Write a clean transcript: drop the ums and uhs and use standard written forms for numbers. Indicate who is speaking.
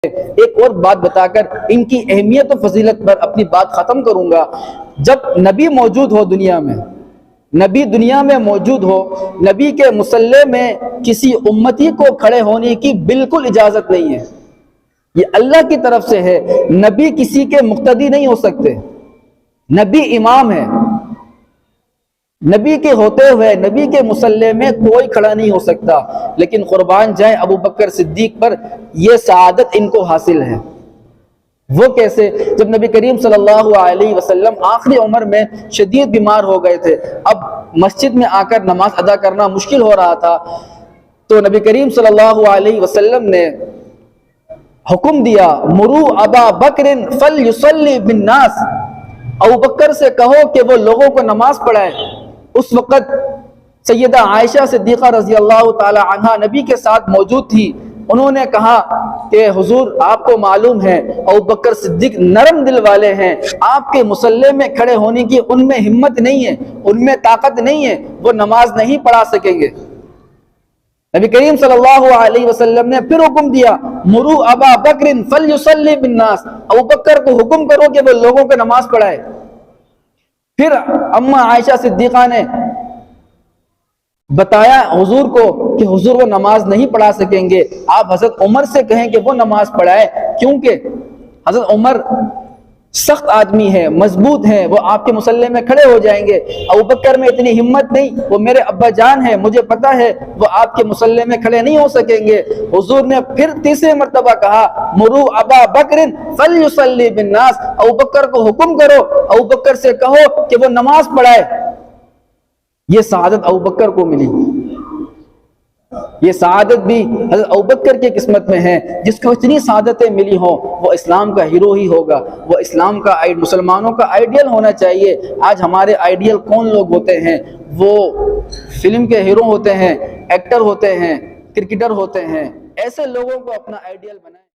Speaker 1: ایک اور بات بتا کر ان کی اہمیت و فضیلت پر اپنی بات ختم کروں گا۔ جب نبی موجود ہو دنیا میں، نبی دنیا میں موجود ہو، نبی کے مصلی میں کسی امتی کو کھڑے ہونے کی بالکل اجازت نہیں ہے، یہ اللہ کی طرف سے ہے۔ نبی کسی کے مقتدی نہیں ہو سکتے، نبی امام ہے، نبی کے ہوتے ہوئے نبی کے مصلی میں کوئی کھڑا نہیں ہو سکتا، لیکن قربان جائیں ابو بکر صدیق پر یہ سعادت ان کو حاصل ہے۔ وہ کیسے؟ جب نبی کریم صلی اللہ علیہ وسلم آخری عمر میں شدید بیمار ہو گئے تھے، اب مسجد میں آ کر نماز ادا کرنا مشکل ہو رہا تھا، تو نبی کریم صلی اللہ علیہ وسلم نے حکم دیا، مرو ابا بکر فلیصلی بالناس، ابو بکر سے کہو کہ وہ لوگوں کو نماز پڑھائے۔ اس وقت سیدہ عائشہ صدیقہ رضی اللہ تعالی عنہا نبی کے ساتھ موجود تھی، انہوں نے کہا کہ حضور آپ کو معلوم ہے ابو بکر صدیق نرم دل والے ہیں، آپ کے مصلی میں کھڑے ہونے کی ان میں ہمت نہیں ہے، ان میں طاقت نہیں ہے، وہ نماز نہیں پڑھا سکیں گے۔ نبی کریم صلی اللہ علیہ وسلم نے پھر حکم دیا، مرو ابا بکر فلیصلی بالناس، ابو بکر کو حکم کرو کہ وہ لوگوں کو نماز پڑھائے۔ پھر اماں عائشہ صدیقہ نے بتایا حضور کو کہ حضور وہ نماز نہیں پڑھا سکیں گے، آپ حضرت عمر سے کہیں کہ وہ نماز پڑھائے، کیونکہ حضرت عمر سخت آدمی ہے، مضبوط ہے، وہ آپ کے مصلی میں کھڑے ہو جائیں گے۔ ابو بکر میں اتنی ہمت نہیں، وہ میرے ابا جان ہے، مجھے پتا ہے وہ آپ کے مصلی میں کھڑے نہیں ہو سکیں گے۔ حضور نے پھر تیسرے مرتبہ کہا، مرو ابا بکر فلیصلی بالناس، ابو بکر کو حکم کرو، ابو بکر سے کہو کہ وہ نماز پڑھائے۔ یہ سعادت ابو بکر کو ملی، یہ سعادت بھی حضرت ابوبکر کی قسمت میں ہے۔ جس کو اتنی سعادتیں ملی ہوں وہ اسلام کا ہیرو ہی ہوگا، وہ اسلام کا مسلمانوں کا آئیڈیل ہونا چاہیے۔ آج ہمارے آئیڈیل کون لوگ ہوتے ہیں؟ وہ فلم کے ہیرو ہوتے ہیں، ایکٹر ہوتے ہیں، کرکٹر ہوتے ہیں، ایسے لوگوں کو اپنا آئیڈیل بنائیں۔